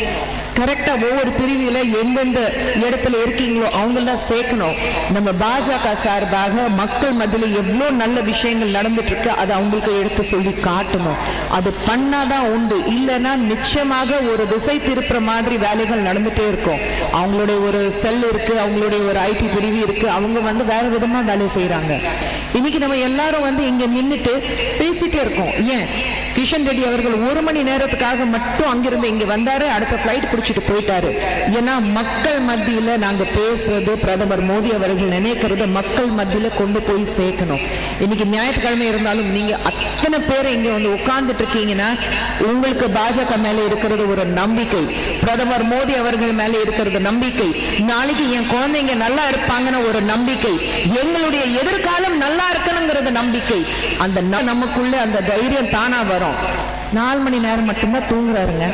கரெக்டா ஒவ்வொரு பிரிவில எந்தெந்த இடத்துல இருக்கீங்களோ அவங்கெல்லாம் சேர்க்கணும். நம்ம பாஜக சார்பாக மக்கள் மத்தியில் எவ்வளோ நல்ல விஷயங்கள் நடந்துட்டு இருக்கு அதை அவங்களுக்கு எடுத்து சொல்லி காட்டணும். அது பண்ணாதான் உண்டு, இல்லைன்னா நிச்சயமாக ஒரு திசை திருப்புற மாதிரி வேலைகள் நடந்துட்டே இருக்கும். அவங்களுடைய ஒரு செல் இருக்கு, அவங்களுடைய ஒரு ஐடி பிரிவு இருக்கு, அவங்க வேற விதமா வேலை செய்யறாங்க. இன்னைக்கு நம்ம எல்லாரும் இங்க நின்றுட்டு பேசிட்டே இருக்கோம். ஏன் கிஷன் ரெட்டி அவர்கள் 1 மணி நேரத்துக்காக மட்டும் அங்கிருந்து இங்க வந்தாரு, அடுத்த பிளைட் பிடிச்சிட்டு போயிட்டாரு. ஏன்னா மக்கள் மத்தியில நாங்க பேசுறது, பிரதமர் மோடி அவர்கள் நினைக்கிறது மக்கள் மத்தியில கொண்டு போய் சேர்க்கணும். இன்னைக்கு ஞாயிற்றுக்கிழமை இருந்தாலும் நீங்க அத்தனை பேர் இங்க உட்கார்ந்துட்டு இருக்கீங்கன்னா உங்களுக்கு பாஜக மேல இருக்கிறது ஒரு நம்பிக்கை, பிரதமர் மோடி அவர்கள் மேல இருக்கிறது நம்பிக்கை, நாளைக்கு என் குழந்தைங்க நல்லா இருப்பாங்கன்னு ஒரு நம்பிக்கை, எங்களுடைய எதிர்காலம் நல்லா இருக்கணுங்கிறது நம்பிக்கை. அந்த நமக்குள்ள அந்த தைரியம் தானா வரும். 4 மணி நேரம் மட்டும்தான் தூங்குறாருங்க.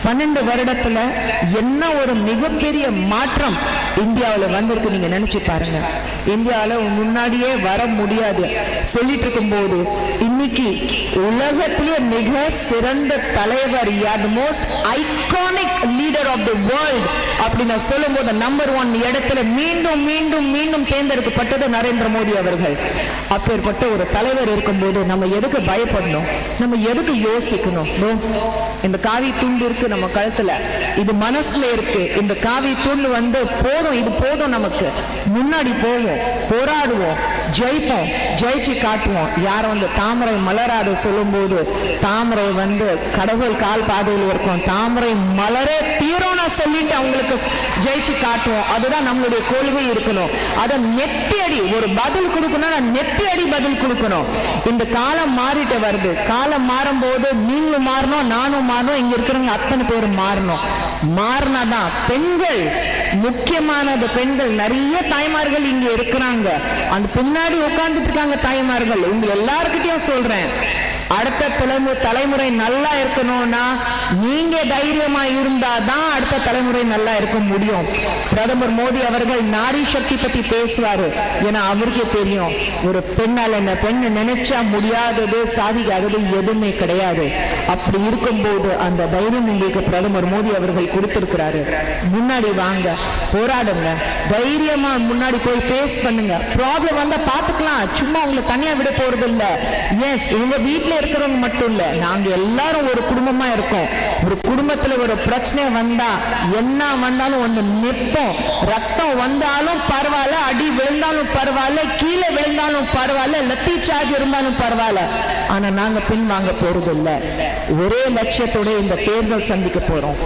12 வருடத்துல என்ன ஒரு மிகப்பெரிய மாற்றம் இந்தியாவில் வந்திருக்கு நீங்க நினைச்சு பாருங்க. இந்தியாவில் முன்னாடியே வர முடியாது சொல்லிட்டு இருக்கும் போது இன்னைக்கு உலகத்திலே மிக சிறந்த தலைவர், most iconic leader of the world அப்படின்னு சொல்லும் போது நம்பர் 1 இடத்துல மீண்டும் மீண்டும் மீண்டும் தேர்ந்தெடுக்கப்பட்டது நரேந்திர மோடி அவர்கள். அப்பேற்பட்ட ஒரு தலைவர் இருக்கும்போது நம்ம எதுக்கு பயப்படணும், நம்ம எதுக்கு யோசிக்கணும்? இந்த காவி துண்டு இருக்கு நம்ம கழுத்துல, இது மனசுல இருக்கு. இந்த காவி துண்டு போதும், இது போதும், நமக்கு முன்னாடி போவோம், போராடுவோம், ஜெயிப்போம், ஜெயிச்சு காட்டுவோம். யாரும் தாமரை மலராத சொல்லும் போது தாமரை கடவுள் கால் பாதையில் இருக்கும், தாமரை மலரே தீரோனா சொல்லிட்டு அவங்களுக்கு ஜெயிச்சு காட்டுவோம். அதுதான் நம்மளுடைய கொள்கை இருக்கணும். அதை நெத்தி அடி ஒரு பதில் கொடுக்கணும், நெத்தி அடி பதில் கொடுக்கணும். இந்த காலம் மாறிட்டு வருது, காலம் மாறும் போது நீங்களும் மாறணும், நானும் மாறணும், இங்க இருக்கிறவங்க அத்தனை பேரும் மாறணும். மாறினாதான் பெண்கள், முக்கியமானது பெண்கள், நிறைய தாய்மார்கள் இங்க இருக்கிறாங்க, அந்த பின்னாடி உட்கார்ந்துட்டு இருக்காங்க தாய்மார்கள். உங்க எல்லாருக்கிட்டையும் சொல்றேன், அடுத்த தலைமுறை நல்லா இருக்கணும்னா நீங்க தைரியமா இருந்தாதான் அடுத்த தலைமுறை நல்லா இருக்க முடியும். பிரதமர் மோடி அவர்கள் நாரி சக்தி பத்தி பேசுவாரு, ஏன்னா அவருக்கே தெரியும் ஒரு பெண்ணால் என்ன பெண் நினைச்சா முடியாதது சாதிக்காதது எதுவுமே கிடையாது. அப்படி இருக்கும்போது அந்த தைரியம் உங்களுக்கு பிரதமர் மோடி அவர்கள் கொடுத்திருக்கிறாரு. முன்னாடி வாங்க, போராடுங்க, தைரியமா முன்னாடி போய் பேஸ் பண்ணுங்க. ப்ராப்ளம் வந்தா பாத்துக்கலாம், சும்மா உங்களை தனியா விட போறது இல்ல. எஸ், உங்க வீட்டுல இருக்கிறவங்க மட்டும் இல்ல, நாங்க எல்லாரும் ஒரு குடும்பமா இருக்கோம். ஒரு குடும்பத்துல ஒரு பிரச்சனை வந்தா என்ன வந்தாலும் நிற்போம். ரத்தம் வந்தாலும் பரவாயில்ல, அடி விழுந்தாலும் பரவாயில்ல, கீழே விழுந்தாலும் பரவாயில்ல, லத்தி சார்ஜ் இருந்தாலும் பரவாயில்ல, ஆனா நாங்க பின் வாங்க போறது இல்ல. ஒரே லட்சியத்தோட இந்த தேர்தல் சந்திக்க போறோம்.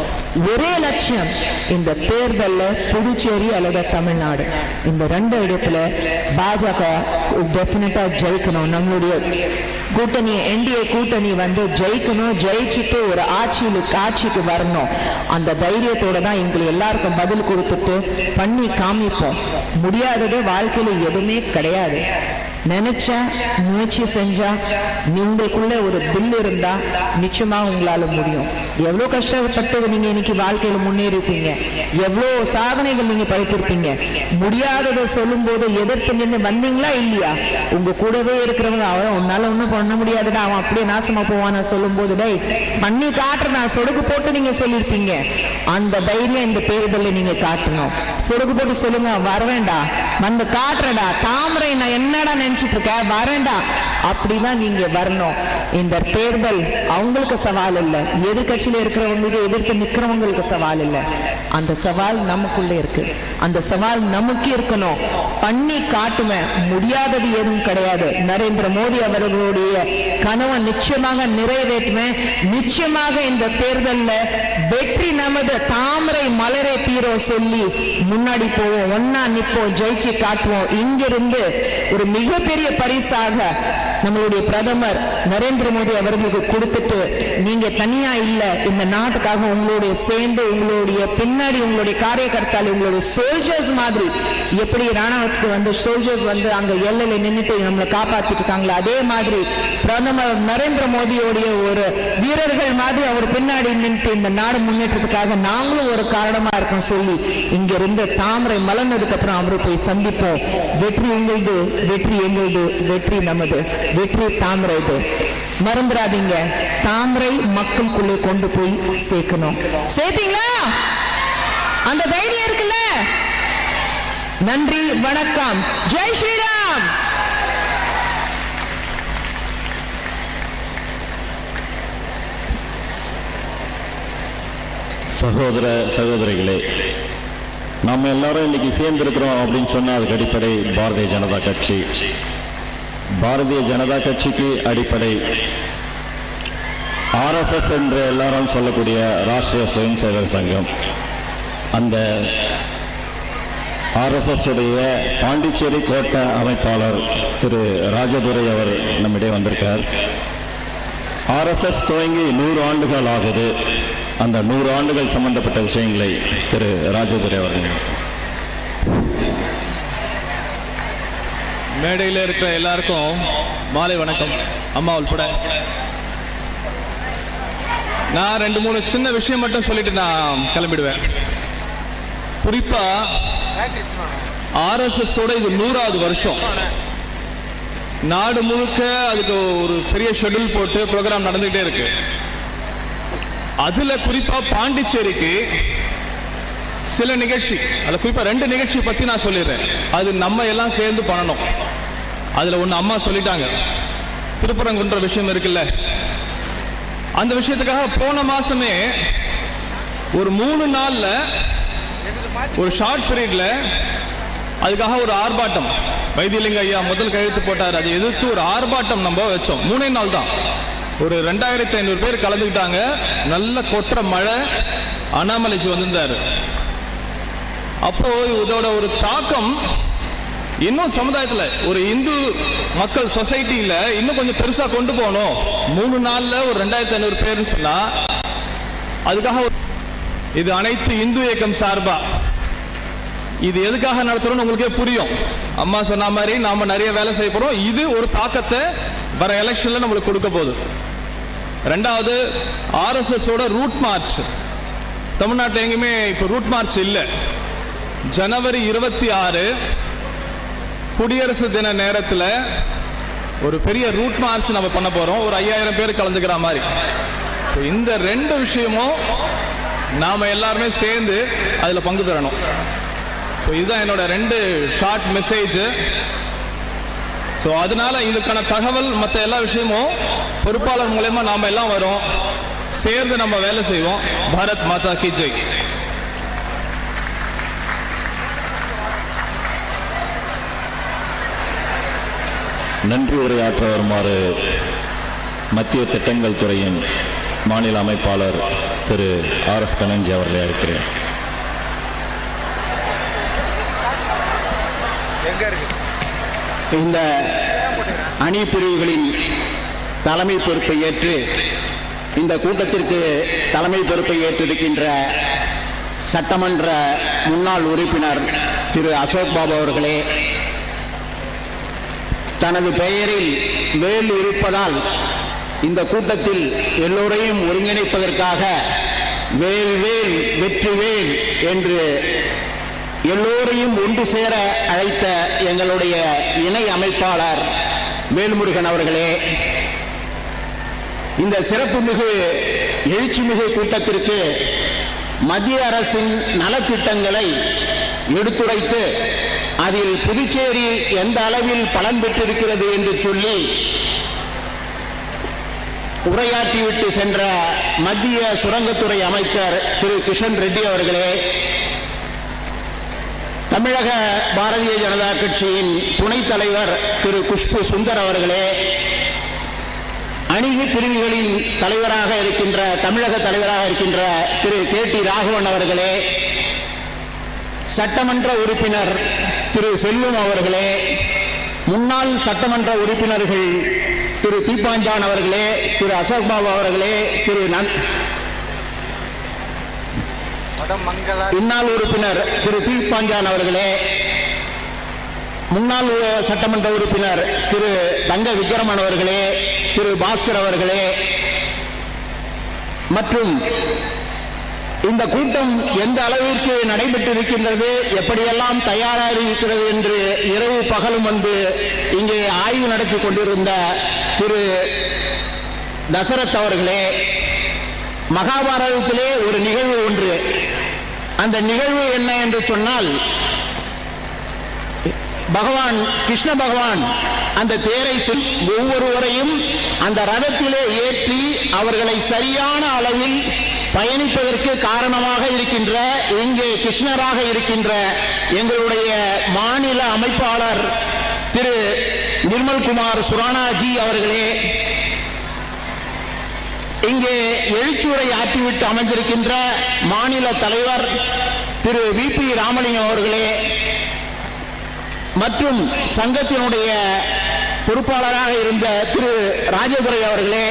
ஒரே லட்சியம், இந்த தேர்தல்ல புதுச்சேரி அல்லது தமிழ்நாடு, இந்த 2 இடத்துல பாஜக டெஃபினட்டா ஜெயிக்கணும். நம்மளுடைய கூட்டணி NDA கூட்டணி வந்து ஜெயிக்கணும், ஜெயிச்சுட்டு ஒரு ஆட்சிக்கு வரணும். அந்த தைரியத்தோட தான் எங்களுக்கு எல்லாருக்கும் பதில் கொடுத்துட்டு பண்ணி காமிப்போம். முடியாதது வாழ்க்கையில எதுவுமே கிடையாது. நினைச்சா முயற்சி செஞ்சா உங்களுக்குள்ள ஒரு தில் இருந்தா நிச்சயமா உங்களால முடியும். எவ்வளவு கஷ்டப்பட்டு நீங்க இன்னைக்கு வாழ்க்கையில முன்னேறிப்பீங்க, எவ்வளவு சாதனைகள் நீங்க படைத்திருப்பீங்க. முடியாததை சொல்லும் போது எதிர்த்து நின்று வந்தீங்களா இல்லையா? உங்க கூடவே இருக்கிறவங்க அவன் உன்னால ஒண்ணும் பண்ண முடியாதுடா, அவன் அப்படியே நாசமா போவான சொல்லும் போது டேய் பண்ணி காட்டுற நான் சொடுக்கு போட்டு நீங்க சொல்லிருப்பீங்க. அந்த தைரியம் இந்த தேர்தலில் நீங்க காட்டணும். சொடுக்கு போட்டு சொல்லுங்க, வரவேண்டா வந்து காட்டுறடா தாமரை, நான் என்னடா நினைச்சிட்டு இருக்க, வரேண்டா அப்படிதான் நீங்க வரணும். இந்த தேர்தல் அவங்களுக்கு சவால் இல்லை, எதிர்கட்சியில இருக்கிறவங்களுக்கு எதிர்த்து நிக்கிறவங்களுக்கு சவால் இல்லை. அந்த சவால் நமக்குள்ள இருக்கு, அந்த சவால் நமக்கு இருக்கணும். பண்ணி காட்டுவேன், முடியாதது எதுவும் கிடையாது. நரேந்திர மோடி அவர்களுடைய கனவை நிச்சயமாக நிறைவேற்றுவேன். நிச்சயமாக இந்த தேர்தலில் வெற்றி நமது, தாமரை மலரே தீரும் சொல்லி முன்னாடி போவோம், ஒன்னா நிப்போம், ஜெயிச்சு காட்டுவோம். இங்கிருந்து ஒரு மிகப்பெரிய பரிசாக நம்மளுடைய பிரதமர் நரேந்திர மோடி அவர்களுக்கு கொடுத்துட்டு, நீங்க தனியா இல்ல, இந்த நாட்டுக்காக உங்களுடைய சேர்ந்து உங்களுடைய பின்னாடி உங்களுடைய காரியகர்த்தால் உங்களுடைய சோல்ஜர்ஸ் மாதிரி எப்படி ராணுவத்துக்கு வந்து சோல்ஜர்ஸ் வந்து அங்க எல்லையில நின்றுட்டு நம்மளை காப்பாத்திட்டு இருக்காங்களோ அதே மாதிரி பிரதமர் நரேந்திர மோடியோடைய ஒரு வீரர்கள் மாதிரி அவர் பின்னாடி நின்று இந்த நாடு முன்னேற்றத்துக்காக நாங்களும் ஒரு காரணமா இருக்கோம் சொல்லி இங்க இருந்து தாமரை மலர்ந்ததுக்கு அப்புறம் அவரை போய் சந்திப்போம். வெற்றி உங்களது, வெற்றி எங்களது, வெற்றி நமது, வெற்றி தாமரைது. மறந்துடாதீங்க, தாமரை மக்களுக்குள்ளே கொண்டு போய் சேர்க்கணும். சேர்த்தீங்களா? அந்த தைரியம் இருக்குல்ல? நன்றி, வணக்கம், ஜெய் ஸ்ரீராம். சகோதர சகோதரிகளே, நம்ம எல்லாரும் இன்னைக்கு சேர்ந்திருக்கிறோம் அப்படின்னு சொன்ன அதுக்கு அடிப்படை பாரதிய ஜனதா கட்சி. பாரதிய ஜனதா கட்சிக்கு அடிப்படை RSS என்று எல்லாரும் சொல்லக்கூடிய ராஷ்டிரிய சுயம் சேவக சங்கம். அந்த RSS உடைய பாண்டிச்சேரி கோட்ட அமைப்பாளர் திரு ராஜதுரை அவர் நம்மிடையே வந்திருக்கார். RSS துவங்கி 100 ஆண்டுகள் ஆகுது. அந்த 100 ஆண்டுகள் சம்பந்தப்பட்ட விஷயங்களை திரு ராஜதுரை அவர்கள். மேடையில் இருக்கிற எல்லாருக்கும் மாலை வணக்கம். அம்மா உள்பட நான் 2-3 சின்ன விஷயம் மட்டும் சொல்லிட்டு நான் கிளம்பிடுவேன். குறிப்பா RSS ஓட இது 100வது வருஷம். நாடு முழுக்க அதுக்கு ஒரு பெரிய ஷெட்யூல் போட்டு ப்ரோக்ராம் நடந்துகிட்டே இருக்கு. அதுல குறிப்பா பாண்டிச்சேரிக்கு சில நிகழ்ச்சி, அதுல குறிப்பா 2 நிகழ்ச்சி பத்தி நான் சொல்லிடுறேன். அது நம்ம எல்லாம் சேர்ந்து பண்ணணும். அதுல ஒண்ணு அம்மா சொல்லிட்டாங்க, திருப்பரங்குன்ற விஷயம் இருக்குல்ல, அந்த விஷயத்துக்காக போன மாசமே ஒரு 3 நாள்ல ஒரு ஷார்ட் பீரியட்ல அதுக்காக ஒரு ஆர்ப்பாட்டம், வைத்தியலிங்க ஐயா முதல் கையெழுத்து போட்டார், அதை எதிர்த்து ஒரு ஆர்ப்பாட்டம் நம்ம வச்சோம். 3 நாள் தான். ஒரு 2500 பேர் கலந்துக்கிட்டாங்க. நல்ல கொற்ற மழை, அண்ணாமலைஜி வந்திருந்தாரு. அப்போ இதோட ஒரு தாக்கம் இன்னும் சமுதாயத்தில் ஒரு இந்து மக்கள் சொசைட்டியில இன்னும் கொஞ்சம் பெருசா கொண்டு போகணும். 3 நாள்ல ஒரு 2500 பேர்னு சொன்னா அதுக்காக இது அனைத்து இந்து இயக்கம் சார்பா இது எதுக்காக நடத்துறோம்னு உங்களுக்கே புரியும். அம்மா சொன்ன மாதிரி நாம நிறைய வேலை செய்ய போறோம். இது ஒரு தாக்கத்தை வர எலெக்ஷன்ல நம்மளுக்கு கொடுக்க போகுது. 2வது RSS ஓட ரூட் மார்ச். தமிழ்நாட்டில் எங்கேயுமே இப்போ ரூட் மார்ச் இல்லை. ஜனவரி 26 குடியரசு தின நேரத்தில் ஒரு பெரிய ரூட் மார்ச் நம்ம பண்ண போறோம். ஒரு 5000 பேர் கலந்துக்கிற மாதிரி. இந்த 2 விஷயமும் நாம எல்லாருமே சேர்ந்து அதுல பங்கு பெறணும். இதுதான் என்னோட 2 ஷார்ட் மெசேஜ். அதனால இதுக்கான தகவல் மற்ற எல்லா விஷயமும் பொறுப்பாளர் மூலமா நாம எல்லாம் வரோம், சேர்ந்து நம்ம வேலை செய்வோம். பாரத் மாதா கி ஜெய். நன்றி உரையாற்ற வருமாறு மத்திய திட்டங்கள் துறையின் மாநில அமைப்பாளர் திரு RS கண்ணன்ஜி அவர்களை அழைக்கிறேன். இந்த அணி பிரிவுகளின் தலைமை பொறுப்பை ஏற்று இந்த கூட்டத்திற்கு தலைமை பொறுப்பை ஏற்றிருக்கின்ற சட்டமன்ற முன்னாள் உறுப்பினர் திரு அசோக் பாபு அவர்களே, தனது பெயரில் வேல் இருப்பதால் இந்த கூட்டத்தில் எல்லோரையும் ஒருங்கிணைப்பதற்காக வேல் வேல் வெற்றி வேல் என்று எல்லோரையும் ஒன்று சேர அழைத்த எங்களுடைய இணை அமைப்பாளர் வேல்முருகன் அவர்களே, இந்த சிறப்புமிகு எழுச்சிமிகு கூட்டத்திற்கு மத்திய அரசின் நலத்திட்டங்களை எடுத்துரைத்து அதில் புதுச்சேரி எந்த அளவில் பலன் பெற்றிருக்கிறது என்று சொல்லி உரையாற்றிவிட்டு சென்ற மத்திய சுரங்கத்துறை அமைச்சர் திரு கிஷன் ரெட்டி அவர்களே, தமிழக பாரதிய ஜனதா கட்சியின் துணைத் தலைவர் திரு குஷ்பு சுந்தர் அவர்களே, அணிகு பிரிவுகளின் தலைவராக இருக்கின்ற தமிழக தலைவராக இருக்கின்ற திரு கே.டி. ராகவன் அவர்களே, சட்டமன்ற உறுப்பினர் திரு செல்வம் அவர்களே, முன்னாள் சட்டமன்ற உறுப்பினர்கள் திரு தீப்பாஞ்சான் அவர்களே, திரு அசோக் பாபு அவர்களே, முன்னாள் உறுப்பினர் திரு தீப்பாஞ்சான் அவர்களே, முன்னாள் சட்டமன்ற உறுப்பினர் திரு தங்க விக்ரமன் அவர்களே, திரு பாஸ்கர் அவர்களே, மற்றும் இந்த கூட்டம் எந்த அளவிற்கு நடைபெற்றிருக்கின்றது, எப்படியெல்லாம் தயாராக இருக்கிறது என்று இரவு பகலும் வந்து இங்கே ஆய்வு நடத்தி கொண்டிருந்த திரு தசரத் அவர்களே, மகாபாரதத்திலே ஒரு நிகழ்வு ஒன்று, அந்த நிகழ்வு என்ன என்று சொன்னால், பகவான் கிருஷ்ண பகவான் அந்த தேரை ஒவ்வொருவரையும் அந்த ரதத்திலே ஏற்றி அவர்களை சரியான அளவில் பயணிப்பதற்கு காரணமாக இருக்கின்ற இங்கே கிருஷ்ணராக இருக்கின்ற எங்களுடைய மாநில அமைப்பாளர் திரு நிர்மல்குமார் சுரானாஜி அவர்களே, இங்கே எழுச்சியுரை ஆற்றிவிட்டு அமைந்திருக்கின்ற மாநில தலைவர் திரு வி.பி. ராமலிங்கம் அவர்களே, மற்றும் சங்கத்தினுடைய பொறுப்பாளராக இருந்த திரு ராஜதுரை அவர்களே,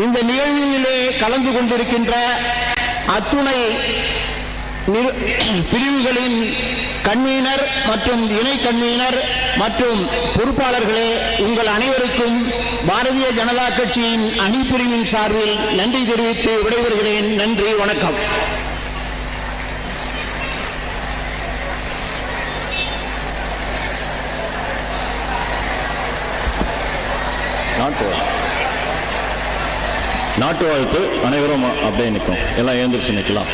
இந்த நிகழ்விலே கலந்து கொண்டிருக்கின்ற அத்துணை பிரிவுகளின் கன்வீனர் மற்றும் இணை கன்வீனர் மற்றும் பொறுப்பாளர்களே, உங்கள் அனைவருக்கும் பாரதிய ஜனதா கட்சியின் அணிப்பிரிவின் சார்பில் நன்றி தெரிவித்து விடைபெறுகிறேன். நன்றி, வணக்கம். நாட்டு வாழ்த்து. அனைவரும் அப்படியே நிற்கும், எல்லாம் எழுந்திரிச்சு நிற்கலாம்.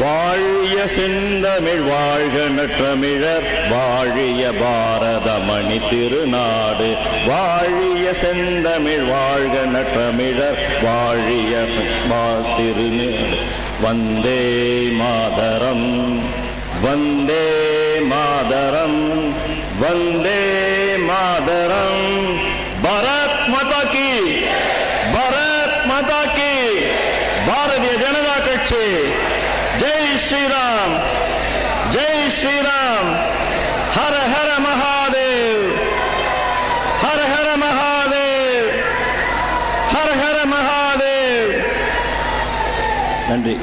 வாழிய செந்தமிழ் வாழ்க நற்றமிழர், வாழிய பாரத மணி திருநாடு, வாழிய செந்தமிழ் வாழ்க நற்றமிழர், வாழிய திருநாடு. வந்தே மாதரம், வந்தே மாதரம், வந்தே மாதரம். பாரத் மாதா கி, பாரத் மாதா கி. பாரதிய ஜனதா கட்சி. ஜெய் ஸ்ரீராம், ஜெய் ஸ்ரீராம். ஹர ஹர மகாதேவ், ஹர ஹர மகாதேவ், ஹர ஹர மகாதேவ். நன்றி.